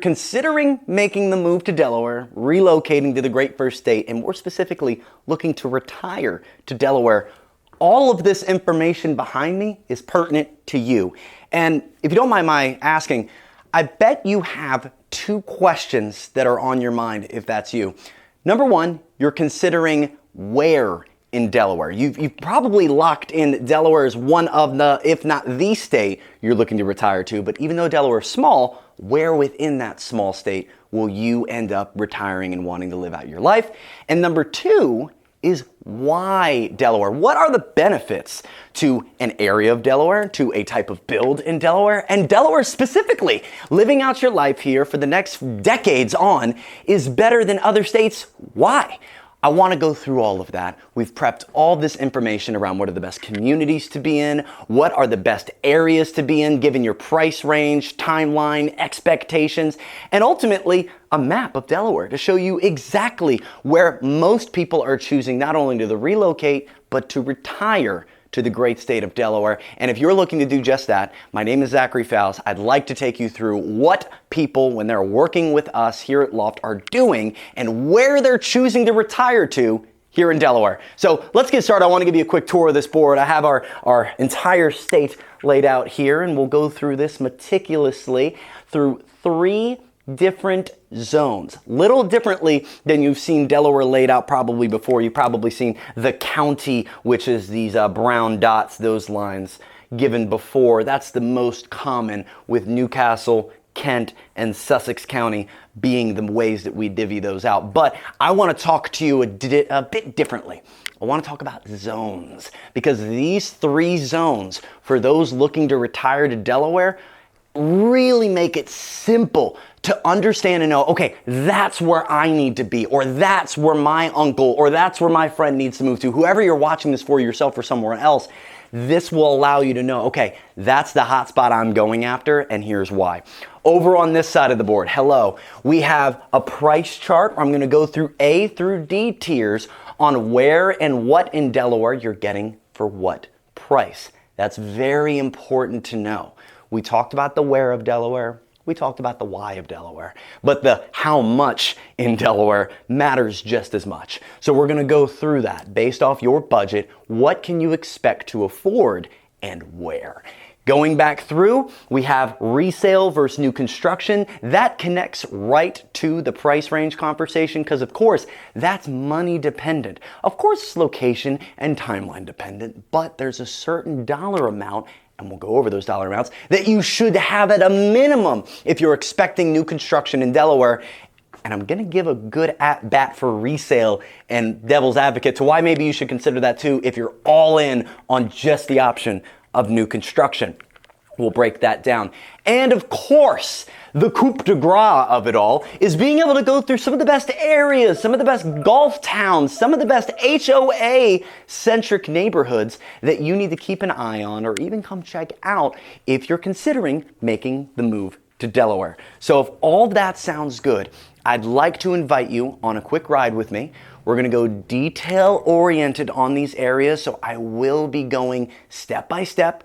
considering making the move to Delaware, relocating to the great first state, and more specifically, looking to retire to Delaware, all of this information behind me is pertinent to you. And if you don't mind my asking, I bet you have two questions that are on your mind if that's you. Number one, you're considering where in Delaware. You've probably locked in Delaware as one of the, if not the state you're looking to retire to, but even though Delaware is small, where within that small state will you end up retiring and wanting to live out your life? And number two is why Delaware? What are the benefits to an area of Delaware, to a type of build in Delaware, and Delaware specifically? Living out your life here for the next decades on is better than other states. Why? I want to go through all of that. We've prepped all this information around what are the best communities to be in, what are the best areas to be in, given your price range, timeline, expectations, and ultimately a map of Delaware to show you exactly where most people are choosing not only to relocate, but to retire to the great state of Delaware. And if you're looking to do just that, my name is Zachary Fowles. I'd like to take you through what people, when they're working with us here at Loft, are doing and where they're choosing to retire to here in Delaware. So let's get started. I want to give you a quick tour of this board. I have our entire state laid out here, and we'll go through this meticulously through three different zones. Little differently than you've seen Delaware laid out probably before. You've probably seen the county, which is these brown dots, those lines given before. That's the most common, with Newcastle, Kent, and Sussex County being the ways that we divvy those out. But I want to talk to you a bit differently. I want to talk about zones, because these three zones, for those looking to retire to Delaware, really make it simple to understand and know, okay, that's where I need to be, or that's where my uncle, or that's where my friend needs to move to. Whoever you're watching this for, yourself or somewhere else, this will allow you to know, okay, that's the hot spot I'm going after, and here's why. Over on this side of the board, hello, we have a price chart. I'm going to go through A through D tiers on where and what in Delaware you're getting for what price. That's very important to know. We talked about the where of Delaware. We talked about the why of Delaware, but the how much in Delaware matters just as much. So we're going to go through that based off your budget. What can you expect to afford and where? Going back through, we have resale versus new construction. That connects right to the price range conversation, because of course that's money dependent. Of course it's location and timeline dependent, but there's a certain dollar amount, and we'll go over those dollar amounts, that you should have at a minimum if you're expecting new construction in Delaware. And I'm going to give a good at bat for resale and devil's advocate to why maybe you should consider that too if you're all in on just the option of new construction. We'll break that down. And of course, the coup de grace of it all is being able to go through some of the best areas, some of the best golf towns, some of the best HOA-centric neighborhoods that you need to keep an eye on or even come check out if you're considering making the move to Delaware. So if all that sounds good, I'd like to invite you on a quick ride with me. We're going to go detail-oriented on these areas, so I will be going step by step,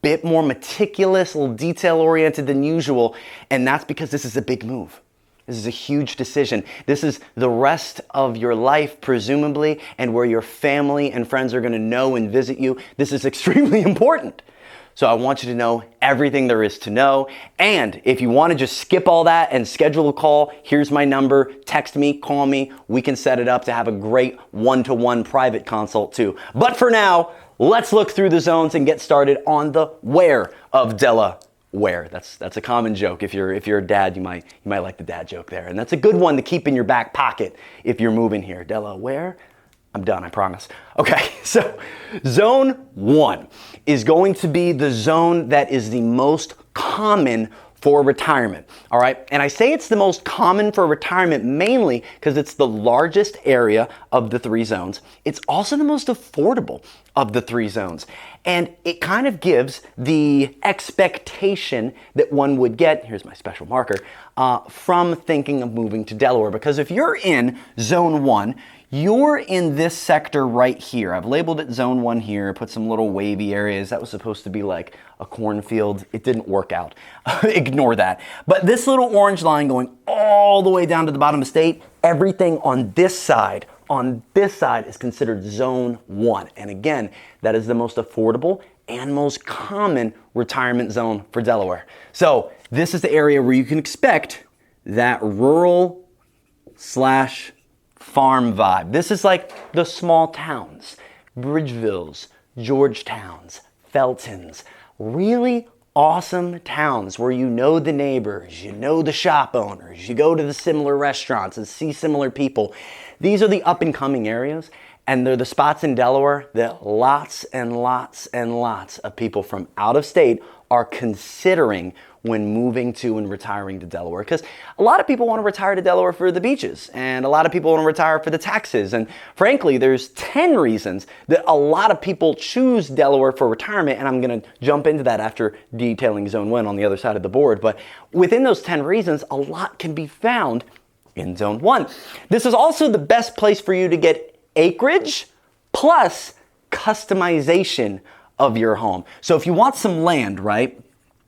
bit more meticulous, a little detail-oriented than usual, and that's because this is a big move. This is a huge decision. This is the rest of your life, presumably, and where your family and friends are going to know and visit you. This is extremely important. So I want you to know everything there is to know. And if you want to just skip all that and schedule a call, here's my number. Text me, call me. We can set it up to have a great one-to-one private consult too. But for now, let's look through the zones and get started on the where of Delaware. That's a common joke. If you're a dad, you might like the dad joke there. And that's a good one to keep in your back pocket if you're moving here. Delaware. I'm done, I promise. Okay, so zone 1 is going to be the zone that is the most common for retirement, all right? And I say it's the most common for retirement mainly because it's the largest area of the three zones. It's also the most affordable of the 3 zones. And it kind of gives the expectation that one would get, here's my special marker, from thinking of moving to Delaware. Because if you're in Zone 1, you're in this sector right here. I've labeled it Zone 1 here, put some little wavy areas. That was supposed to be like a cornfield. It didn't work out. Ignore that. But this little orange line going all the way down to the bottom of the state, everything on this side is considered Zone 1. And again, that is the most affordable and most common retirement zone for Delaware. So this is the area where you can expect that rural / farm vibe. This is like the small towns, Bridgevilles, Georgetowns, Feltons, really awesome towns where you know the neighbors, you know the shop owners, you go to the similar restaurants and see similar people. These are the up and coming areas, and they're the spots in Delaware that lots and lots and lots of people from out of state are considering when moving to and retiring to Delaware. Because a lot of people want to retire to Delaware for the beaches, and a lot of people want to retire for the taxes. And frankly, there's 10 reasons that a lot of people choose Delaware for retirement, and I'm going to jump into that after detailing Zone 1 on the other side of the board. But within those 10 reasons, a lot can be found in Zone 1. This is also the best place for you to get acreage plus customization of your home. So if you want some land, right?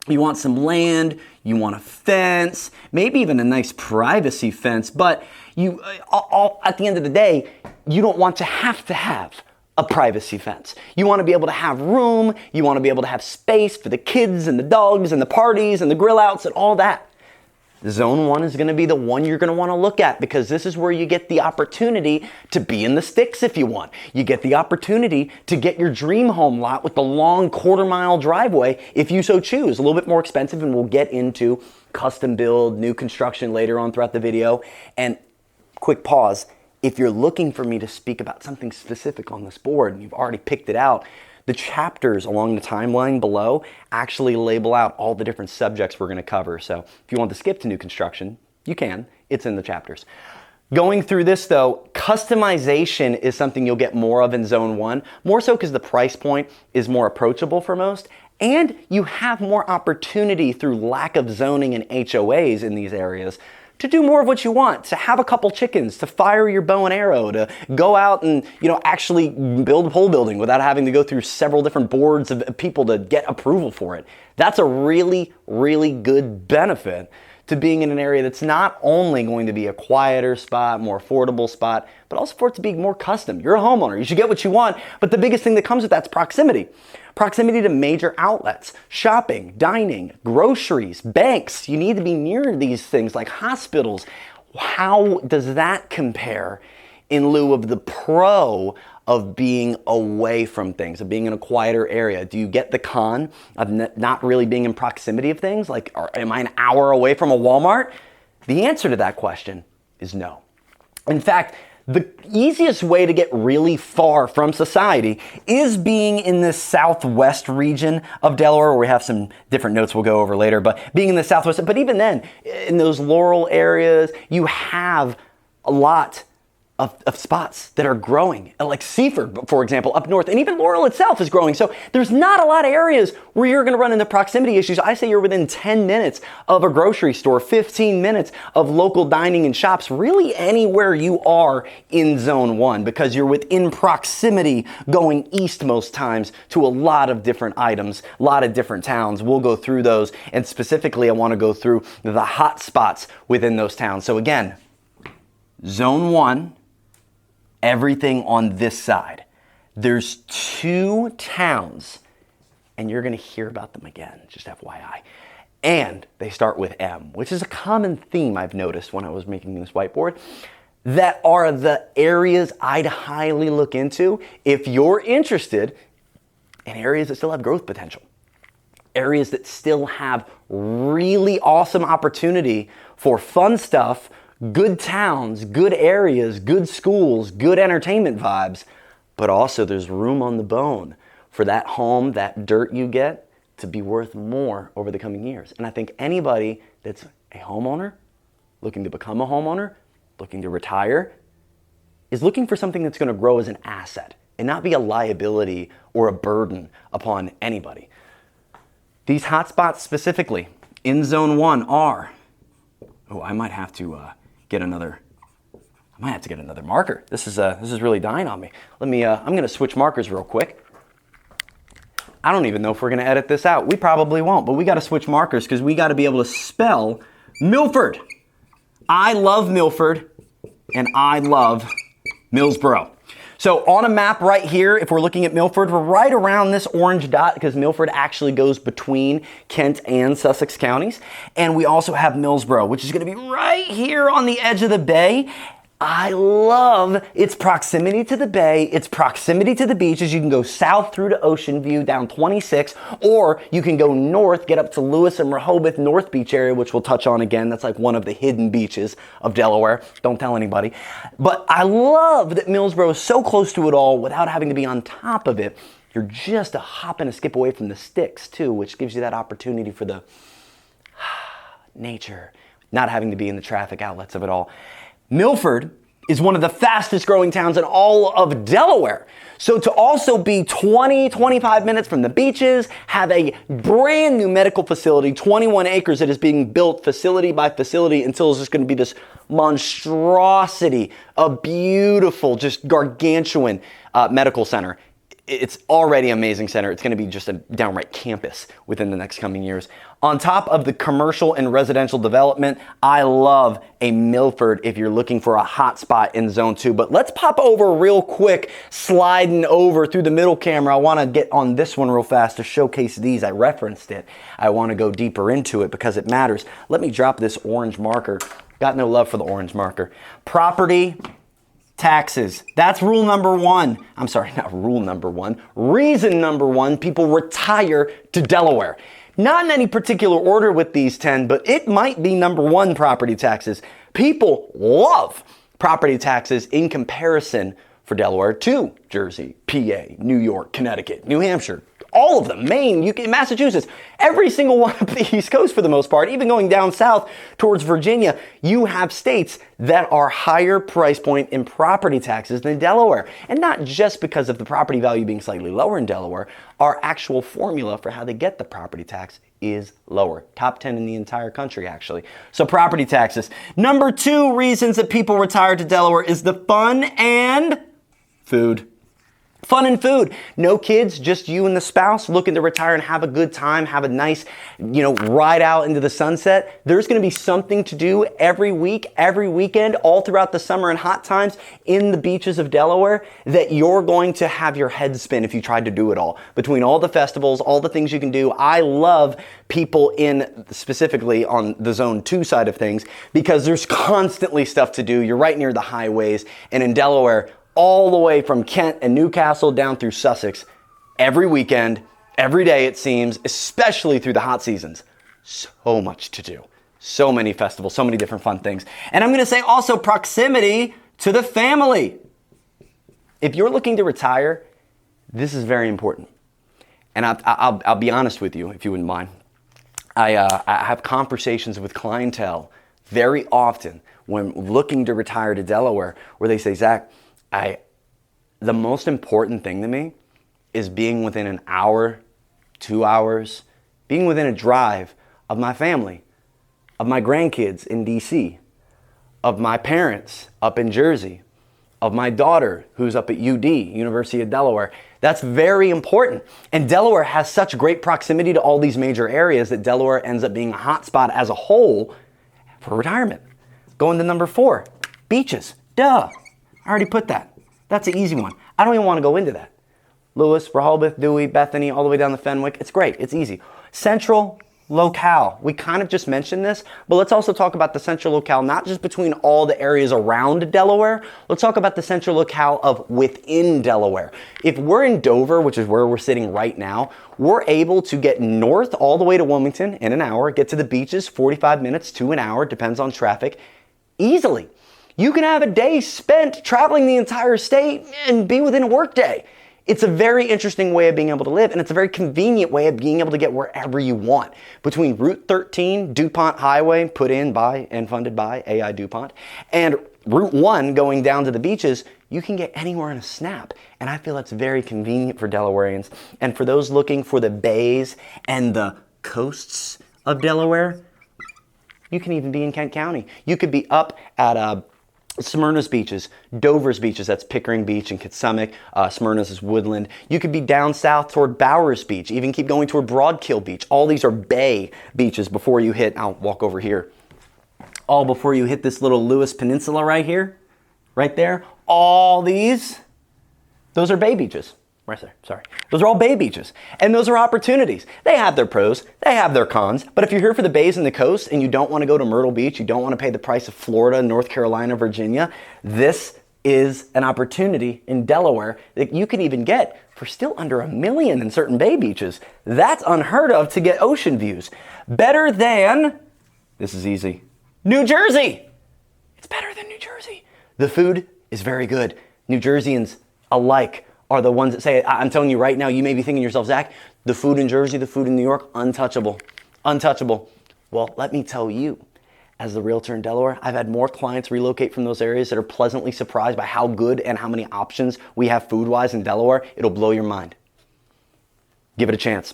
You want some land, you want a fence, maybe even a nice privacy fence, but you, at the end of the day, you don't want to have a privacy fence. You want to be able to have room, you want to be able to have space for the kids and the dogs and the parties and the grill outs and all that. Zone 1 is going to be the one you're going to want to look at, because this is where you get the opportunity to be in the sticks if you want. You get the opportunity to get your dream home lot with the long quarter-mile driveway if you so choose. A little bit more expensive, and we'll get into custom build, new construction later on throughout the video. And quick pause, if you're looking for me to speak about something specific on this board and you've already picked it out, the chapters along the timeline below actually label out all the different subjects we're going to cover. So if you want to skip to new construction, you can. It's in the chapters. Going through this though, customization is something you'll get more of in Zone 1, more so because the price point is more approachable for most, and you have more opportunity through lack of zoning and HOAs in these areas to do more of what you want, to have a couple chickens, to fire your bow and arrow, to go out and, actually build a pole building without having to go through several different boards of people to get approval for it. That's a really, really good benefit to being in an area that's not only going to be a quieter spot, more affordable spot, but also for it to be more custom. You're a homeowner, you should get what you want, but the biggest thing that comes with that's proximity. Proximity to major outlets, shopping, dining, groceries, banks. You need to be near these things like hospitals. How does that compare in lieu of the pro of being away from things, of being in a quieter area? Do you get the con of not really being in proximity of things? Like, am I an hour away from a Walmart? The answer to that question is no. In fact, the easiest way to get really far from society is being in this southwest region of Delaware, where we have some different notes we'll go over later, but being in the southwest, but even then, in those Laurel areas, you have a lot of spots that are growing, like Seaford, for example, up north, and even Laurel itself is growing. So there's not a lot of areas where you're going to run into proximity issues. I say you're within 10 minutes of a grocery store, 15 minutes of local dining and shops, really anywhere you are in Zone 1, because you're within proximity going east most times to a lot of different items, a lot of different towns. We'll go through those, and specifically I want to go through the hot spots within those towns. So again, Zone 1, everything on this side. There's 2 towns, and you're going to hear about them again, just FYI. And they start with M, which is a common theme I've noticed when I was making this whiteboard, that are the areas I'd highly look into if you're interested in areas that still have growth potential, areas that still have really awesome opportunity for fun stuff, good towns, good areas, good schools, good entertainment vibes, but also there's room on the bone for that home, that dirt you get, to be worth more over the coming years. And I think anybody that's a homeowner, looking to become a homeowner, looking to retire, is looking for something that's going to grow as an asset and not be a liability or a burden upon anybody. These hotspots specifically in Zone 1 are, I might have to get another marker. This is really dying on me. I'm going to switch markers real quick. I don't even know if we're going to edit this out. We probably won't, but we got to switch markers because we got to be able to spell Milford. I love Milford, and I love Millsboro. So on a map right here, if we're looking at Milford, we're right around this orange dot because Milford actually goes between Kent and Sussex counties. And we also have Millsboro, which is going to be right here on the edge of the bay. I love its proximity to the bay, its proximity to the beaches. You can go south through to Ocean View down 26, or you can go north, get up to Lewis and Rehoboth North Beach area, which we'll touch on again. That's like one of the hidden beaches of Delaware. Don't tell anybody. But I love that Millsboro is so close to it all without having to be on top of it. You're just a hop and a skip away from the sticks too, which gives you that opportunity for the nature, not having to be in the traffic outlets of it all. Milford is one of the fastest growing towns in all of Delaware. So to also be 25 minutes from the beaches, have a brand new medical facility, 21 acres that is being built facility by facility until it's just going to be this monstrosity, a beautiful, just gargantuan medical center. It's already an amazing center. It's going to be just a downright campus within the next coming years. On top of the commercial and residential development, I love a Milford if you're looking for a hot spot in Zone 2. But let's pop over real quick, sliding over through the middle camera. I want to get on this one real fast to showcase these. I referenced it. I want to go deeper into it because it matters. Let me drop this orange marker. Got no love for the orange marker. Property taxes. That's rule number one. I'm sorry, not rule number one. Reason number one, people retire to Delaware. Not in any particular order with these 10, but it might be number one, property taxes. People love property taxes in comparison for Delaware to Jersey, PA, New York, Connecticut, New Hampshire. All of them, Maine, UK, Massachusetts, every single one of the East Coast for the most part, even going down south towards Virginia, you have states that are higher price point in property taxes than Delaware. And not just because of the property value being slightly lower in Delaware, our actual formula for how they get the property tax is lower. Top 10 in the entire country, actually. So property taxes. Number two reasons that people retire to Delaware is the fun and food. Fun and food. No kids, just you and the spouse looking to retire and have a good time, have a nice, ride out into the sunset. There's going to be something to do every week, every weekend, all throughout the summer and hot times in the beaches of Delaware that you're going to have your head spin if you tried to do it all. Between all the festivals, all the things you can do. I love people specifically on the Zone 2 side of things because there's constantly stuff to do. You're right near the highways. And in Delaware, all the way from Kent and Newcastle down through Sussex, every weekend, every day it seems, especially through the hot seasons. So much to do. So many festivals, so many different fun things. And I'm going to say also proximity to the family. If you're looking to retire, this is very important. And I'll be honest with you, if you wouldn't mind. I have conversations with clientele very often when looking to retire to Delaware where they say, Zach, the most important thing to me is being within an hour, 2 hours, being within a drive of my family, of my grandkids in DC, of my parents up in Jersey, of my daughter who's up at UD, University of Delaware. That's very important. And Delaware has such great proximity to all these major areas that Delaware ends up being a hot spot as a whole for retirement. Going to number 4, beaches. Duh. I already put that. That's an easy one. I don't even want to go into that. Lewis, Rehoboth, Dewey, Bethany, all the way down to Fenwick. It's great. It's easy. Central locale. We kind of just mentioned this, but let's also talk about the central locale, not just between all the areas around Delaware. Let's talk about the central locale of within Delaware. If we're in Dover, which is where we're sitting right now, we're able to get north all the way to Wilmington in an hour, get to the beaches 45 minutes to an hour, depends on traffic, easily. You can have a day spent traveling the entire state and be within a work day. It's a very interesting way of being able to live, and it's a very convenient way of being able to get wherever you want. Between Route 13, DuPont Highway, put in by and funded by AI DuPont, and Route 1 going down to the beaches, you can get anywhere in a snap. And I feel that's very convenient for Delawareans. And for those looking for the bays and the coasts of Delaware, you can even be in Kent County. You could be up at Smyrna's beaches, Dover's beaches, that's Pickering Beach and Kitsummik. Smyrna's is Woodland. You could be down south toward Bowers Beach, even keep going toward Broadkill Beach. All these are bay beaches before you hit, I'll walk over here, all before you hit this little Lewis Peninsula right here, right there. All these, those are bay beaches. Right there, sorry. Those are all bay beaches. And those are opportunities. They have their pros, they have their cons, but if you're here for the bays and the coast and you don't want to go to Myrtle Beach, you don't want to pay the price of Florida, North Carolina, Virginia, this is an opportunity in Delaware that you can even get for still under $1 million in certain bay beaches. That's unheard of to get ocean views. Better than, this is easy, New Jersey. It's better than New Jersey. The food is very good. New Jerseyans alike are the ones that say, I'm telling you right now, you may be thinking to yourself, Zach, the food in Jersey, the food in New York, untouchable, untouchable. Well, let me tell you, as the realtor in Delaware, I've had more clients relocate from those areas that are pleasantly surprised by how good and how many options we have food-wise in Delaware. It'll blow your mind. Give it a chance.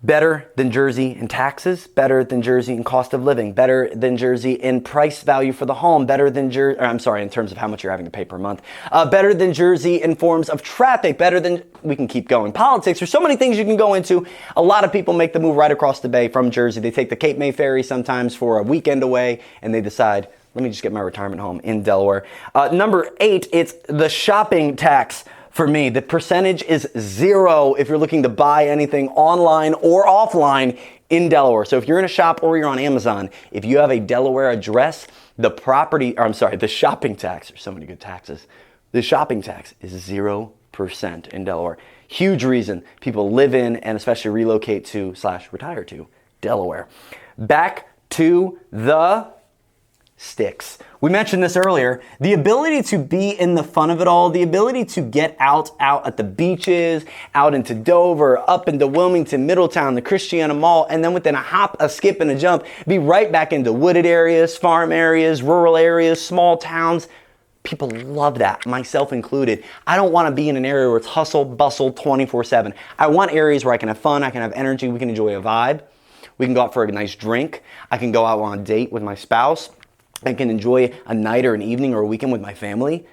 Better than Jersey in taxes, better than Jersey in cost of living, better than Jersey in price value for the home, better than Jersey, in terms of how much you're having to pay per month, better than Jersey in forms of traffic, better than, we can keep going. Politics, there's so many things you can go into. A lot of people make the move right across the bay from Jersey. They take the Cape May ferry sometimes for a weekend away, and they decide, let me just get my retirement home in Delaware. Number 8, it's the shopping tax. For me, the percentage is 0 if you're looking to buy anything online or offline in Delaware. So if you're in a shop or you're on Amazon, if you have a Delaware address, the shopping tax, there's so many good taxes. The shopping tax is 0% in Delaware. Huge reason people live in and especially relocate to / retire to Delaware. Back to the sticks. We mentioned this earlier, the ability to be in the fun of it all, the ability to get out at the beaches, out into Dover, up into Wilmington, Middletown, the Christiana Mall, and then within a hop, a skip, and a jump, be right back into wooded areas, farm areas, rural areas, small towns. People love that, myself included. I don't want to be in an area where it's hustle, bustle, 24/7. I want areas where I can have fun, I can have energy, we can enjoy a vibe. We can go out for a nice drink. I can go out on a date with my spouse. I can enjoy a night or an evening or a weekend with my family,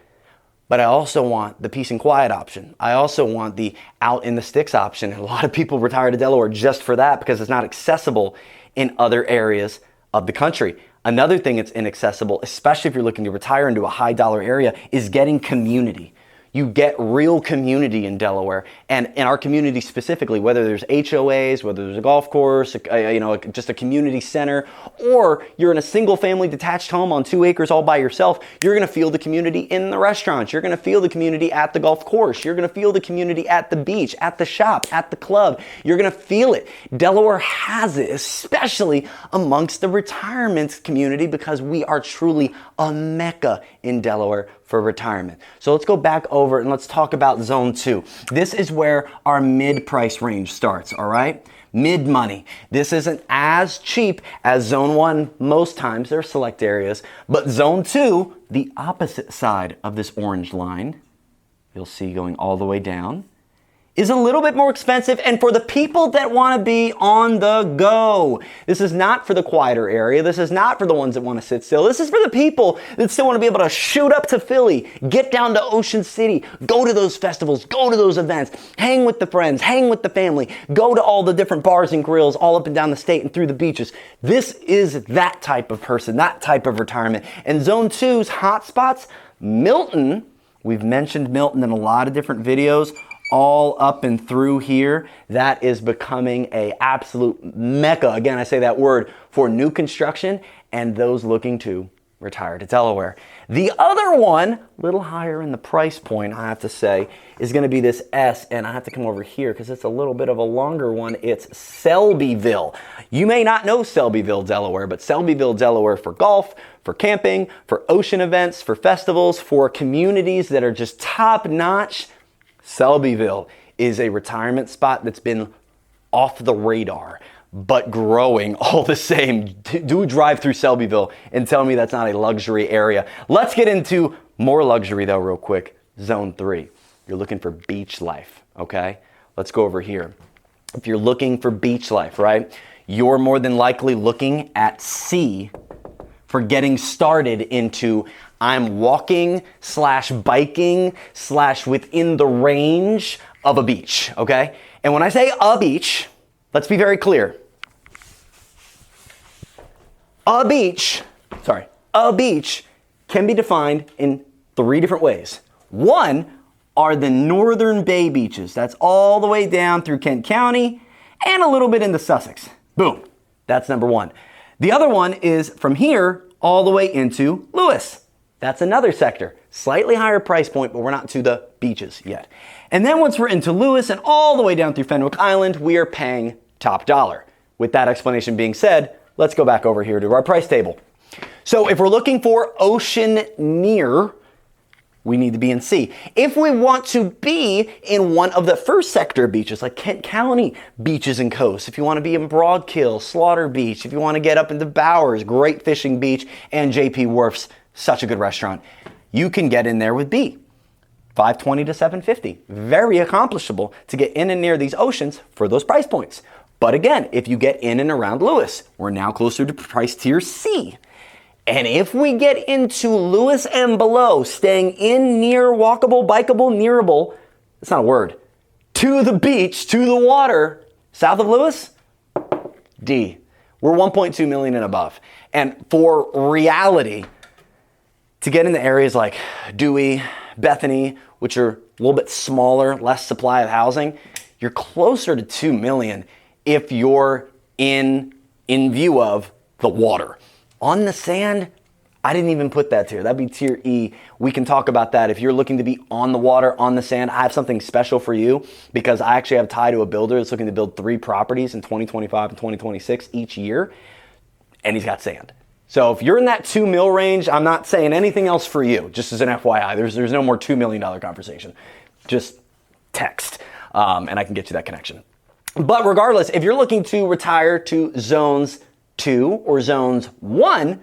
but I also want the peace and quiet option. I also want the out in the sticks option. And a lot of people retire to Delaware just for that because it's not accessible in other areas of the country. Another thing that's inaccessible, especially if you're looking to retire into a high dollar area, is getting community. You get real community in Delaware, and in our community specifically, whether there's HOAs, whether there's a golf course, just a community center, or you're in a single family detached home on 2 acres all by yourself, you're gonna feel the community in the restaurants, you're gonna feel the community at the golf course, you're gonna feel the community at the beach, at the shop, at the club, you're gonna feel it. Delaware has it, especially amongst the retirement community, because we are truly a mecca in Delaware for retirement. So let's go back over and let's talk about zone 2. This is where our mid-price range starts, all right? Mid-money. This isn't as cheap as zone 1 most times. There are select areas, but zone 2, the opposite side of this orange line, you'll see going all the way down, is a little bit more expensive, and for the people that want to be on the go. This is not for the quieter area. This is not for the ones that want to sit still. This is for the people that still want to be able to shoot up to Philly, get down to Ocean City, go to those festivals, go to those events, hang with the friends, hang with the family, go to all the different bars and grills all up and down the state and through the beaches. This is that type of person, that type of retirement. And Zone 2's hotspots, Milton, we've mentioned Milton in a lot of different videos, all up and through here. That is becoming a absolute mecca. Again, I say that word for new construction and those looking to retire to Delaware. The other one, a little higher in the price point, I have to say, is going to be this S, and I have to come over here because it's a little bit of a longer one. It's Selbyville. You may not know Selbyville, Delaware, but Selbyville, Delaware for golf, for camping, for ocean events, for festivals, for communities that are just top-notch. Selbyville is a retirement spot that's been off the radar, but growing all the same. Do drive through Selbyville and tell me that's not a luxury area. Let's get into more luxury though real quick. Zone 3. You're looking for beach life, okay? Let's go over here. If you're looking for beach life, right, you're more than likely looking at C for getting started into I'm walking / biking / within the range of a beach, okay? And when I say a beach, let's be very clear. A beach can be defined in 3 different ways. One are the northern Bay beaches. That's all the way down through Kent County and a little bit into Sussex. Boom. That's number 1. The other one is from here all the way into Lewis. That's another sector. Slightly higher price point, but we're not to the beaches yet. And then once we're into Lewis and all the way down through Fenwick Island, we are paying top dollar. With that explanation being said, let's go back over here to our price table. So if we're looking for ocean near, we need to be in C. If we want to be in one of the first sector beaches, like Kent County beaches and coasts, if you want to be in Broadkill, Slaughter Beach, if you want to get up into Bowers, great fishing beach, and JP Wharf's, such a good restaurant, you can get in there with B. $520 to $750. Very accomplishable to get in and near these oceans for those price points. But again, if you get in and around Lewis, we're now closer to price tier C. And if we get into Lewis and below, staying in near walkable, bikeable, nearable, it's not a word, to the beach, to the water, south of Lewis, D. We're 1.2 million and above. And for reality, to get into areas like Dewey, Bethany, which are a little bit smaller, less supply of housing, you're closer to 2 million if you're in view of the water. On the sand, I didn't even put that tier. That'd be tier E. We can talk about that. If you're looking to be on the water, on the sand, I have something special for you because I actually have a tie to a builder that's looking to build 3 properties in 2025 and 2026 each year, and he's got sand. So if you're in that 2 mil range, I'm not saying anything else for you, just as an FYI. There's no more $2 million conversation. Just text, and I can get you that connection. But regardless, if you're looking to retire to zones 2 or zones 1,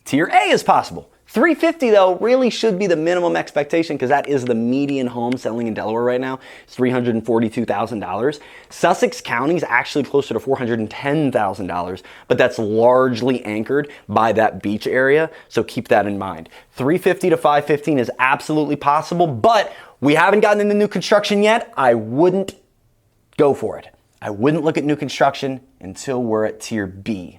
tier A is possible. 350 though really should be the minimum expectation because that is the median home selling in Delaware right now. It's $342,000. Sussex County is actually closer to $410,000, but that's largely anchored by that beach area. So keep that in mind. 350 to 515 is absolutely possible, but we haven't gotten into new construction yet. I wouldn't go for it. I wouldn't look at new construction until we're at tier B.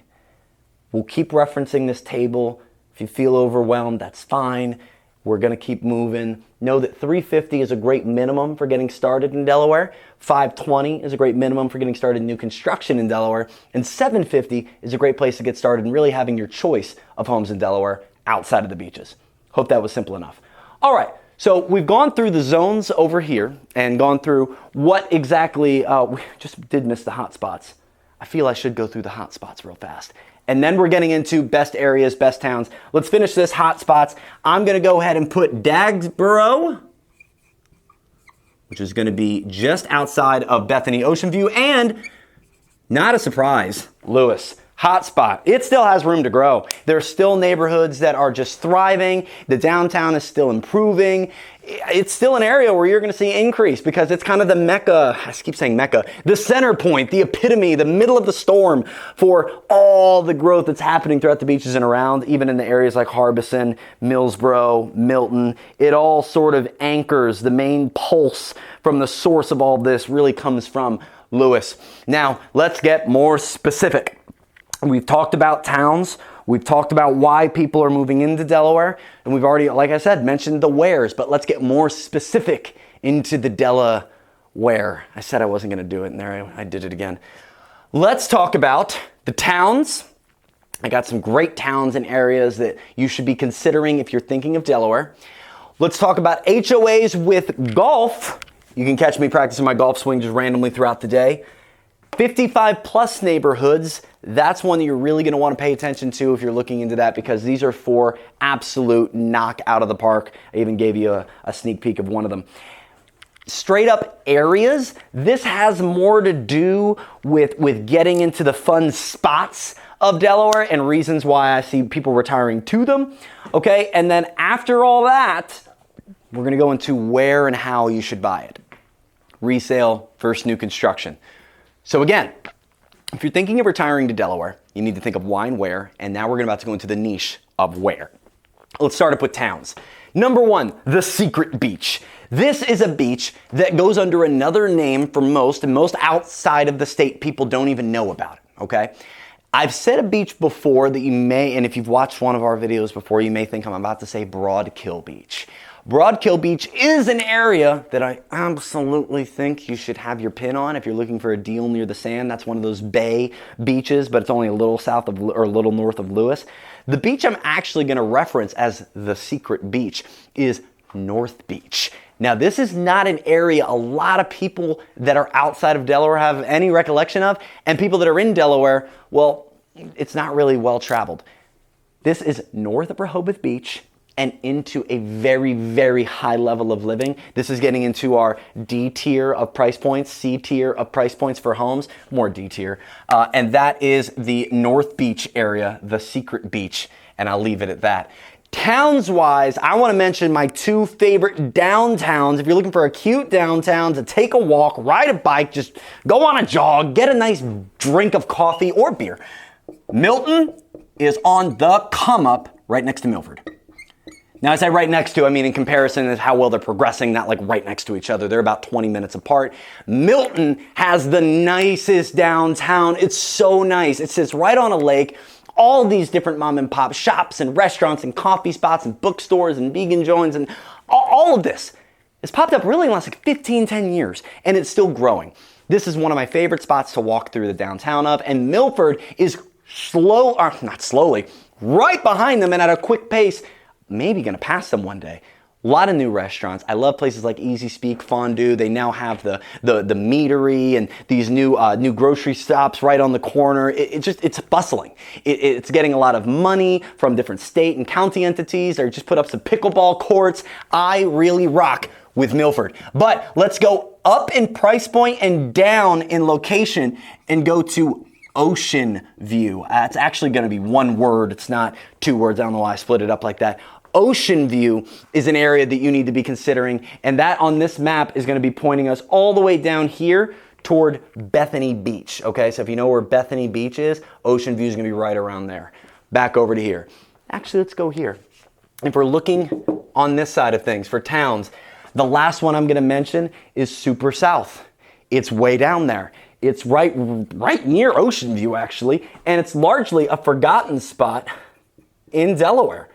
We'll keep referencing this table. If you feel overwhelmed, that's fine. We're gonna keep moving. Know that 350 is a great minimum for getting started in Delaware. 520 is a great minimum for getting started in new construction in Delaware. And 750 is a great place to get started and really having your choice of homes in Delaware outside of the beaches. Hope that was simple enough. All right, so we've gone through the zones over here and gone through what exactly, we just did miss the hot spots. I feel I should go through the hot spots real fast. And then we're getting into best areas, best towns. Let's finish this hot spots. I'm gonna go ahead and put Dagsboro, which is gonna be just outside of Bethany Ocean View, and not a surprise, Lewis. Hot spot. It still has room to grow. There's still neighborhoods that are just thriving. The downtown is still improving. It's still an area where you're going to see increase because it's kind of the mecca, I keep saying mecca, the center point, the epitome, the middle of the storm for all the growth that's happening throughout the beaches and around, even in the areas like Harbison, Millsboro, Milton. It all sort of anchors the main pulse from the source of all this really comes from Lewis. Now, let's get more specific. We've talked about towns. We've talked about why people are moving into Delaware. And we've already, like I said, mentioned the wheres, but let's get more specific into the Delaware. I said I wasn't going to do it, and there I did it again. Let's talk about the towns. I got some great towns and areas that you should be considering if you're thinking of Delaware. Let's talk about HOAs with golf. You can catch me practicing my golf swing just randomly throughout the day. 55 plus neighborhoods, that's one that you're really going to want to pay attention to if you're looking into that because these are 4 absolute knock out of the park. I even gave you a sneak peek of one of them. straight up areas. This has more to do with getting into the fun spots of Delaware and reasons why I see people retiring to them. Okay, and then after all that, we're gonna go into where and how you should buy it. Resale versus new construction. So again, if you're thinking of retiring to Delaware, you need to think of why and where, and now we're about to go into the niche of where. Let's start up with towns. Number one, the secret beach. This is a beach that goes under another name for most, and most outside of the state people don't even know about it, okay? I've said a beach before that you may, and if you've watched one of our videos before, you may think I'm about to say Broadkill Beach. Broadkill Beach is an area that I absolutely think you should have your pin on if you're looking for a deal near the sand. That's one of those bay beaches, but it's only a little south of, or a little north of Lewis. The beach I'm actually gonna reference as the secret beach is North Beach. Now, this is not an area a lot of people that are outside of Delaware have any recollection of, and people that are in Delaware, well, it's not really well traveled. This is north of Rehoboth Beach and into a very, very high level of living. This is getting into our D tier of price points, C tier of price points for homes, more D tier. And that is the North Beach area, the secret beach, and I'll leave it at that. Towns-wise, I want to mention my two favorite downtowns. If you're looking for a cute downtown to take a walk, ride a bike, just go on a jog, get a nice drink of coffee or beer. Milton is on the come up right next to Milford. Now, I say right next to, I mean in comparison to how well they're progressing, not like right next to each other. They're about 20 minutes apart. Milton has the nicest downtown. It's so nice. It sits right on a lake. All these different mom and pop shops and restaurants and coffee spots and bookstores and vegan joints and all of this has popped up really in the last like 15, 10 years, and it's still growing. This is one of my favorite spots to walk through the downtown of, and Milford is not slowly, right behind them and at a quick pace, maybe gonna pass them one day. A lot of new restaurants. I love places like Easy Speak Fondue. They now have the meadery and these new grocery stops right on the corner. It's bustling. It's getting a lot of money from different state and county entities. They just put up some pickleball courts. I really rock with Milford. But let's go up in price point and down in location and go to Ocean View. It's actually going to be one word. It's not two words. I don't know why I split it up like that. Ocean View is an area that you need to be considering, and that on this map is going to be pointing us all the way down here toward Bethany Beach. Okay, so if you know where Bethany Beach is, Ocean View is going to be right around there. Back over to here. Actually, let's go here. If we're looking on this side of things for towns, the last one I'm going to mention is Super South. It's way down there. It's right near Ocean View, actually, and it's largely a forgotten spot in Delaware.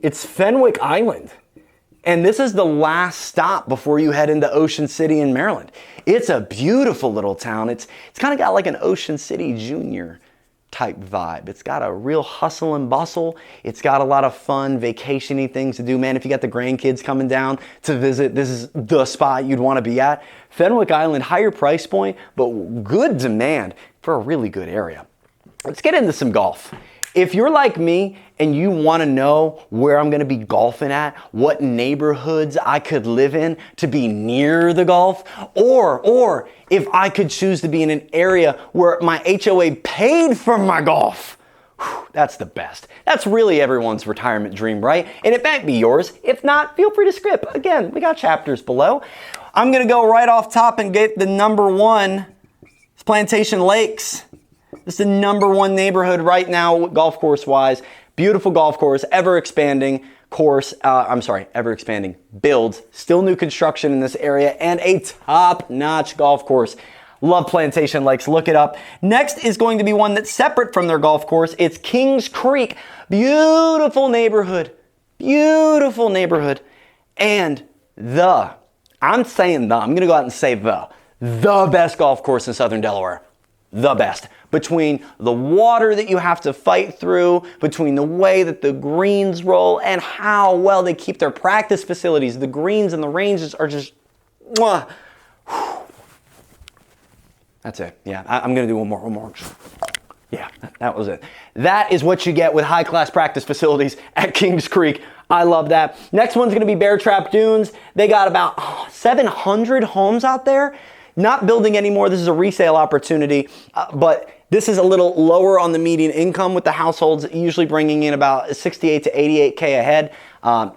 It's Fenwick Island. And this is the last stop before you head into Ocean City in Maryland. It's a beautiful little town. It's kind of got like an Ocean City Junior type vibe. It's got a real hustle and bustle. It's got a lot of fun vacation-y things to do. Man, if you got the grandkids coming down to visit, this is the spot you'd want to be at. Fenwick Island, higher price point, but good demand for a really good area. Let's get into some golf. If you're like me and you want to know where I'm going to be golfing at, what neighborhoods I could live in to be near the golf, or if I could choose to be in an area where my HOA paid for my golf, that's the best. That's really everyone's retirement dream, right? And it might be yours. If not, feel free to skip. Again, we got chapters below. I'm going to go right off top and get the number one. It's Plantation Lakes. This is the number one neighborhood right now, golf course wise. Beautiful golf course, ever expanding builds, still new construction in this area, and a top-notch golf course. Love Plantation Lakes, look it up. Next is going to be one that's separate from their golf course. It's Kings Creek. Beautiful neighborhood. Beautiful neighborhood. And I'm going to go out and say the best golf course in Southern Delaware. The best. Between the water that you have to fight through, between the way that the greens roll, and how well they keep their practice facilities. The greens and the ranges are just, mwah. That's it. Yeah, I'm going to do one more. Yeah, that was it. That is what you get with high-class practice facilities at Kings Creek. I love that. Next one's gonna be Bear Trap Dunes. They got about 700 homes out there. Not building anymore. This is a resale opportunity, but this is a little lower on the median income with the households usually bringing in about 68 to 88K a head.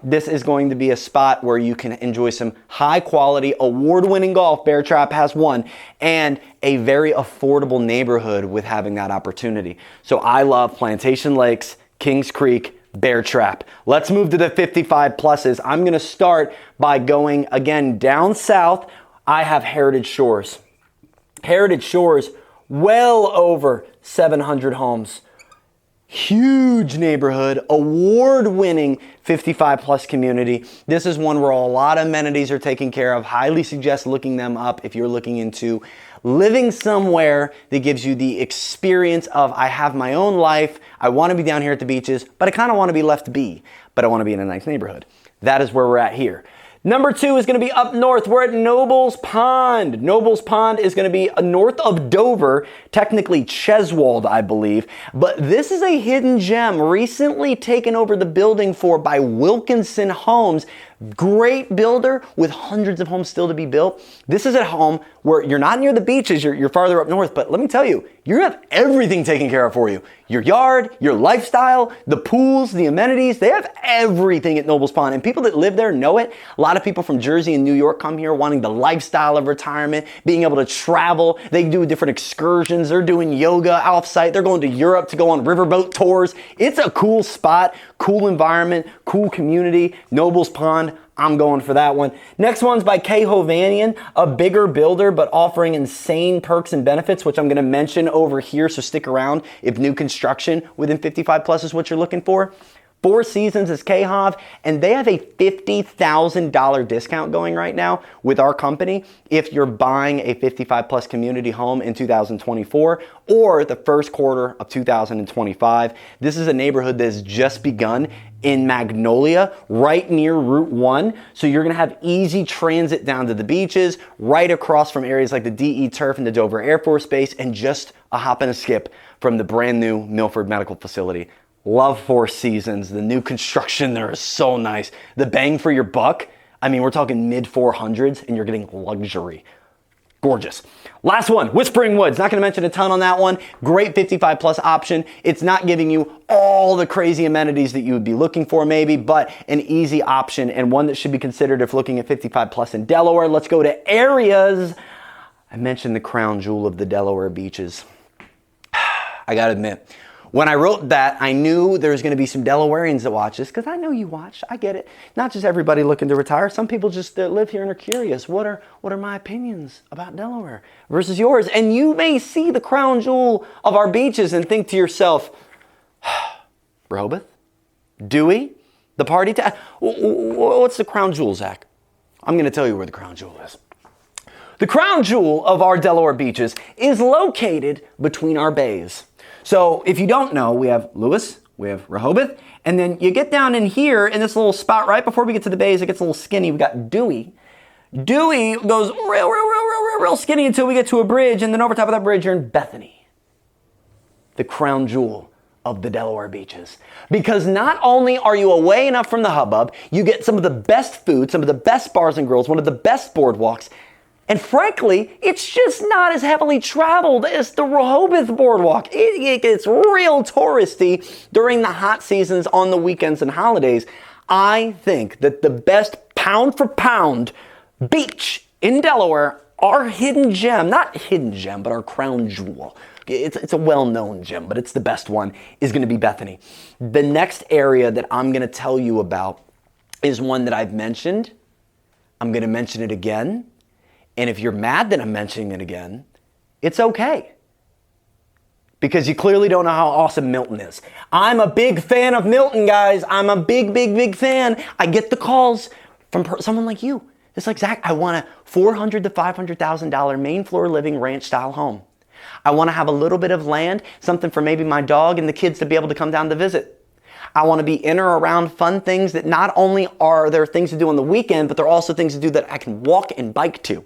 This is going to be a spot where you can enjoy some high quality, award-winning golf. Bear Trap has one, and a very affordable neighborhood with having that opportunity. So I love Plantation Lakes, Kings Creek, Bear Trap. Let's move to the 55 pluses. I'm gonna start by going again down south. I have Heritage Shores. Heritage Shores, well over 700 homes. Huge neighborhood, award-winning 55 plus community. This is one where a lot of amenities are taken care of. Highly suggest looking them up if you're looking into living somewhere that gives you the experience of, I have my own life, I want to be down here at the beaches, but I kind of want to be left be, but I want to be in a nice neighborhood. That is where we're at here. Number 2 is going to be up north. We're at Nobles Pond. Nobles Pond is going to be north of Dover, technically Cheswold, I believe. But this is a hidden gem recently taken over the building for by Wilkinson Homes. Great builder with hundreds of homes still to be built. This is a home where you're not near the beaches, you're farther up north, but let me tell you, you have everything taken care of for you. Your yard, your lifestyle, the pools, the amenities, they have everything at Nobles Pond. And people that live there know it. A lot of people from Jersey and New York come here wanting the lifestyle of retirement, being able to travel. They do different excursions. They're doing yoga off-site. They're going to Europe to go on riverboat tours. It's a cool spot, cool environment, cool community. Nobles Pond, I'm going for that one. Next one's by K. Hovanian, a bigger builder, but offering insane perks and benefits, which I'm going to mention over here, so stick around if new construction within 55 plus is what you're looking for. Four Seasons is K-Hov, and they have a $50,000 discount going right now with our company if you're buying a 55 plus community home in 2024 or the first quarter of 2025. This is a neighborhood that has just begun in Magnolia, right near Route 1. So you're gonna have easy transit down to the beaches, right across from areas like the DE Turf and the Dover Air Force Base, and just a hop and a skip from the brand new Milford Medical Facility. Love Four Seasons. The new construction there is so nice. The bang for your buck, I mean, we're talking mid 400s and you're getting luxury. Gorgeous. Last one, Whispering Woods. Not gonna mention a ton on that one. Great 55 plus option. It's not giving you all the crazy amenities that you would be looking for maybe, but an easy option and one that should be considered if looking at 55 plus in Delaware. Let's go to areas. I mentioned the crown jewel of the Delaware beaches. I gotta admit, when I wrote that, I knew there was going to be some Delawareans that watch this, because I know you watch. I get it. Not just everybody looking to retire. Some people just live here and are curious. What are my opinions about Delaware versus yours? And you may see the crown jewel of our beaches and think to yourself, Rehoboth? Dewey? The party town? What's the crown jewel, Zach? I'm going to tell you where the crown jewel is. The crown jewel of our Delaware beaches is located between our bays. So if you don't know, we have Lewis, we have Rehoboth, and then you get down in here in this little spot right before we get to the bays, it gets a little skinny. We got Dewey. Dewey goes real skinny until we get to a bridge, and then over top of that bridge, you're in Bethany, the crown jewel of the Delaware beaches. Because not only are you away enough from the hubbub, you get some of the best food, some of the best bars and grills, one of the best boardwalks, and frankly, it's just not as heavily traveled as the Rehoboth Boardwalk. It gets real touristy during the hot seasons on the weekends and holidays. I think that the best pound for pound beach in Delaware, our hidden gem, not hidden gem, but our crown jewel. It's a well-known gem, but it's the best one, is going to be Bethany. The next area that I'm going to tell you about is one that I've mentioned. I'm going to mention it again. And if you're mad that I'm mentioning it again, it's okay. Because you clearly don't know how awesome Milton is. I'm a big fan of Milton, guys. I'm a big fan. I get the calls from someone like you. It's like, Zach, I want a $400,000 to $500,000 main floor living ranch style home. I want to have a little bit of land, something for maybe my dog and the kids to be able to come down to visit. I want to be in or around fun things that not only are there things to do on the weekend, but there are also things to do that I can walk and bike to.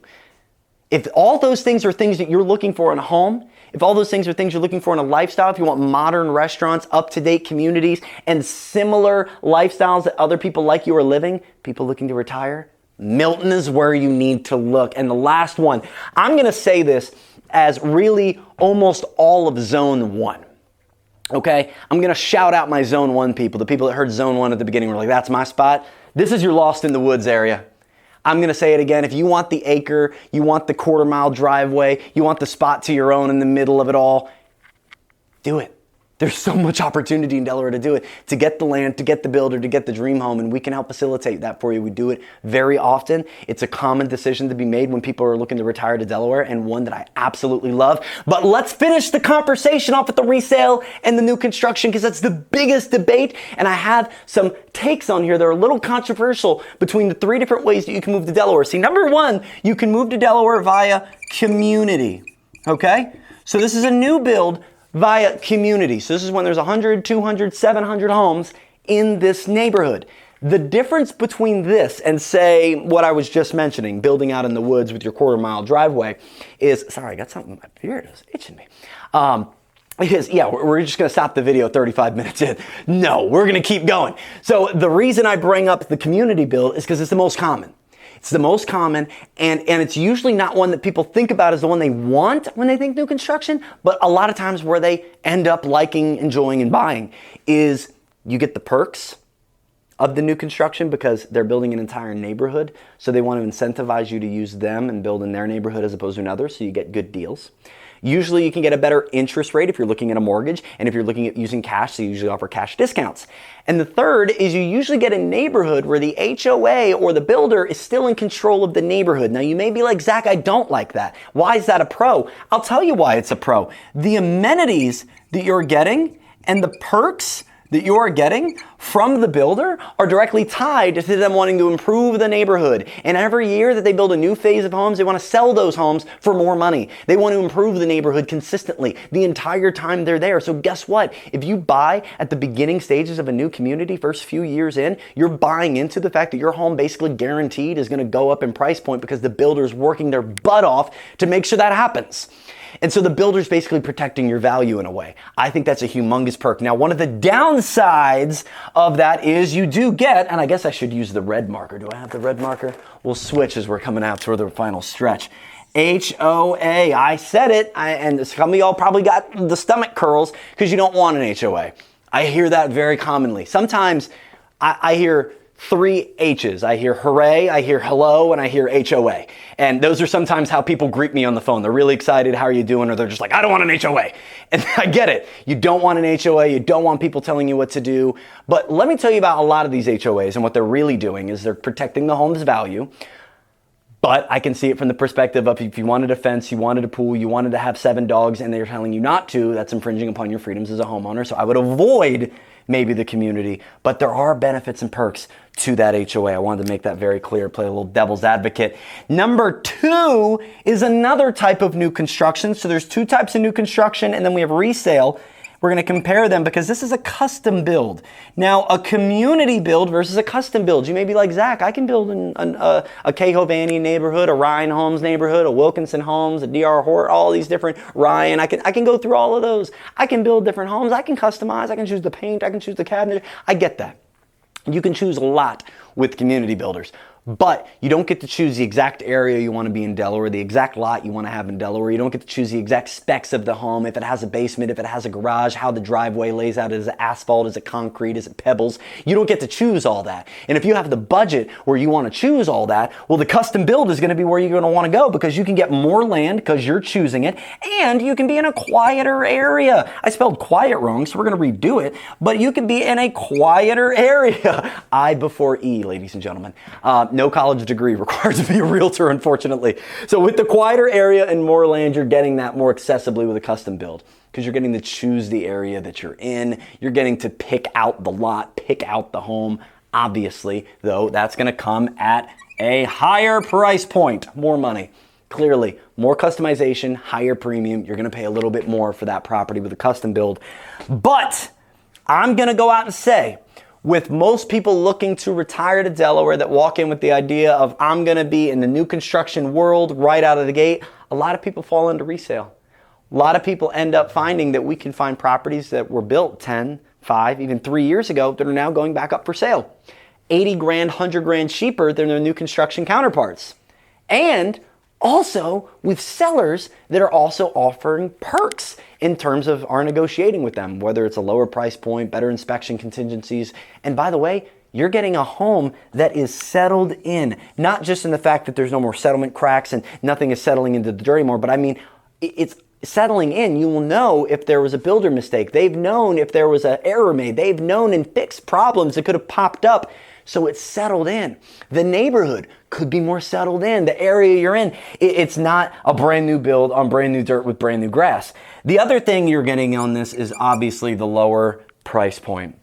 If all those things are things that you're looking for in a home, if all those things are things you're looking for in a lifestyle, if you want modern restaurants, up-to-date communities, and similar lifestyles that other people like you are living, people looking to retire, Milton is where you need to look. And the last one, I'm going to say this as really almost all of Zone 1. Okay? I'm going to shout out my Zone 1 people. The people that heard Zone 1 at the beginning were like, that's my spot. This is your Lost in the Woods area. I'm going to say it again. If you want the acre, you want the quarter-mile driveway, you want the spot to your own in the middle of it all, do it. There's so much opportunity in Delaware to do it, to get the land, to get the builder, to get the dream home, and we can help facilitate that for you. We do it very often. It's a common decision to be made when people are looking to retire to Delaware, and one that I absolutely love. But let's finish the conversation off with the resale and the new construction, because that's the biggest debate, and I have some takes on here that are a little controversial between the 3 different ways that you can move to Delaware. See, number 1, you can move to Delaware via community, okay? So this is a new build via community. So this is when there's 100, 200, 700 homes in this neighborhood. The difference between this and, say, what I was just mentioning, building out in the woods with your quarter-mile driveway is, sorry, I got something in my beard, it's itching me. We're just going to stop the video 35 minutes in. No, we're going to keep going. So the reason I bring up the community build is because it's the most common. It's the most common, and it's usually not one that people think about as the one they want when they think new construction, but a lot of times where they end up liking, enjoying, and buying is you get the perks of the new construction because they're building an entire neighborhood, so they want to incentivize you to use them and build in their neighborhood as opposed to another, so you get good deals. Usually you can get a better interest rate if you're looking at a mortgage, and if you're looking at using cash, so you usually offer cash discounts. And the third is you usually get a neighborhood where the HOA or the builder is still in control of the neighborhood. Now you may be like, Zach, I don't like that. Why is that a pro? I'll tell you why it's a pro. The amenities that you're getting and the perks that you are getting from the builder are directly tied to them wanting to improve the neighborhood. And every year that they build a new phase of homes, they want to sell those homes for more money. They want to improve the neighborhood consistently the entire time they're there. So guess what? If you buy at the beginning stages of a new community, first few years in, you're buying into the fact that your home basically guaranteed is going to go up in price point because the builder's working their butt off to make sure that happens. And so the builder's basically protecting your value in a way. I think that's a humongous perk. Now, one of the downsides of that is you do get, and I guess I should use the red marker. Do I have the red marker? We'll switch as we're coming out toward the final stretch. HOA, I said it, and some of y'all probably got the stomach curls because you don't want an HOA. I hear that very commonly. Sometimes I hear 3 H's. I hear hooray, I hear hello, and I hear HOA. And those are sometimes how people greet me on the phone. They're really excited, how are you doing? Or they're just like, I don't want an HOA. And I get it. You don't want an HOA. You don't want people telling you what to do. But let me tell you about a lot of these HOAs, and what they're really doing is they're protecting the home's value. But I can see it from the perspective of if you wanted a fence, you wanted a pool, you wanted to have 7 dogs, and they're telling you not to, that's infringing upon your freedoms as a homeowner. So I would avoid maybe the community, but there are benefits and perks to that HOA. I wanted to make that very clear, play a little devil's advocate. Number 2 is another type of new construction. So there's 2 types of new construction, and then we have resale. We're going to compare them because this is a custom build. Now, a community build versus a custom build. You may be like, Zach, I can build a Cahovanian neighborhood, a Ryan Homes neighborhood, a Wilkinson Homes, a DR Hort, all these different Ryan. I can go through all of those. I can build different homes. I can customize. I can choose the paint. I can choose the cabinet. I get that. You can choose a lot with community builders. But you don't get to choose the exact area you want to be in Delaware, the exact lot you want to have in Delaware. You don't get to choose the exact specs of the home, if it has a basement, if it has a garage, how the driveway lays out. Is it asphalt? Is it concrete? Is it pebbles? You don't get to choose all that. And if you have the budget where you want to choose all that, well, the custom build is going to be where you're going to want to go because you can get more land because you're choosing it, and you can be in a quieter area. I spelled quiet wrong, so we're going to redo it, but you can be in a quieter area. I before E, ladies and gentlemen. No college degree required to be a realtor, unfortunately. So with the quieter area and more land, you're getting that more accessibly with a custom build because you're getting to choose the area that you're in. You're getting to pick out the lot, pick out the home. Obviously, though, that's going to come at a higher price point, more money. Clearly, more customization, higher premium. You're going to pay a little bit more for that property with a custom build. But I'm going to go out and say, With most people looking to retire to Delaware that walk in with the idea of I'm going to be in the new construction world right out of the gate, a lot of people fall into resale. A lot of people end up finding that we can find properties that were built 10, 5, even 3 years ago that are now going back up for sale. 80 grand, 100 grand cheaper than their new construction counterparts. And also with sellers that are also offering perks in terms of our negotiating with them, whether it's a lower price point, better inspection contingencies. And by the way, you're getting a home that is settled in, not just in the fact that there's no more settlement cracks and nothing is settling into the dirt anymore, but I mean, it's settling in. You will know if there was a builder mistake. They've known if there was an error made. They've known and fixed problems that could have popped up. So it's settled in. The neighborhood could be more settled in. The area you're in, it's not a brand new build on brand new dirt with brand new grass. The other thing you're getting on this is obviously the lower price point.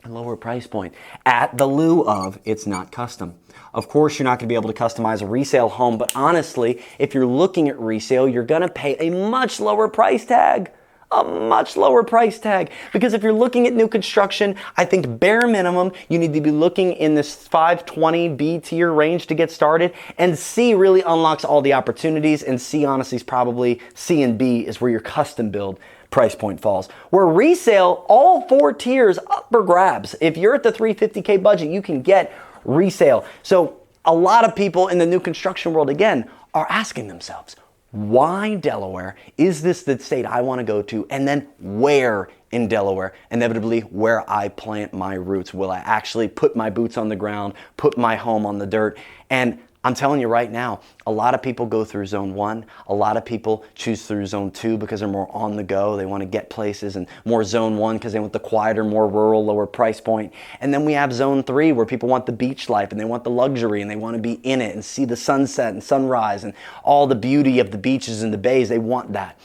A lower price point at the lieu of it's not custom. Of course, you're not going to be able to customize a resale home, but honestly, if you're looking at resale, you're going to pay a much lower price tag. A much lower price tag. Because if you're looking at new construction, I think bare minimum, you need to be looking in this 520 B tier range to get started. And C really unlocks all the opportunities. And C honestly is probably C and B is where your custom build price point falls. Where resale, all 4 tiers up for grabs. If you're at the $350K budget, you can get resale. So a lot of people in the new construction world, again, are asking themselves, why Delaware? Is this the state I want to go to? And then where in Delaware? Inevitably, where I plant my roots. Will I actually put my boots on the ground, put my home on the dirt? And I'm telling you right now, a lot of people go through zone 1. A lot of people choose through zone 2 because they're more on the go. They want to get places, and more zone 1 because they want the quieter, more rural, lower price point. And then we have zone 3 where people want the beach life and they want the luxury and they want to be in it and see the sunset and sunrise and all the beauty of the beaches and the bays. They want that.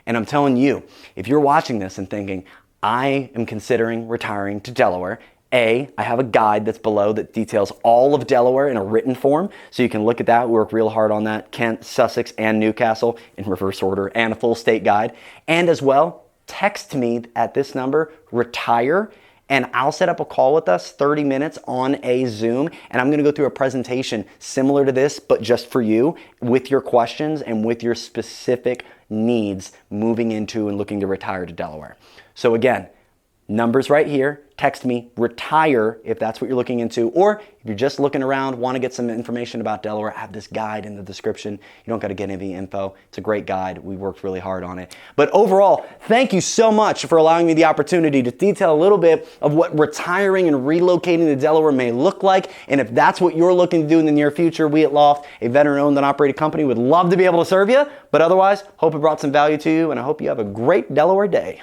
And I'm telling you, if you're watching this and thinking, I am considering retiring to Delaware, I have a guide that's below that details all of Delaware in a written form, so you can look at that. We work real hard on that. Kent, Sussex, and Newcastle in reverse order, and a full state guide. And as well, text me at this number, retire, and I'll set up a call with us, 30 minutes on a Zoom, and I'm going to go through a presentation similar to this, but just for you, with your questions and with your specific needs moving into and looking to retire to Delaware. So again, numbers right here. Text me, retire, if that's what you're looking into. Or if you're just looking around, want to get some information about Delaware, I have this guide in the description. You don't got to get any info. It's a great guide. We worked really hard on it. But overall, thank you so much for allowing me the opportunity to detail a little bit of what retiring and relocating to Delaware may look like. And if that's what you're looking to do in the near future, we at Loft, a veteran-owned and operated company, would love to be able to serve you. But otherwise, hope it brought some value to you, and I hope you have a great Delaware day.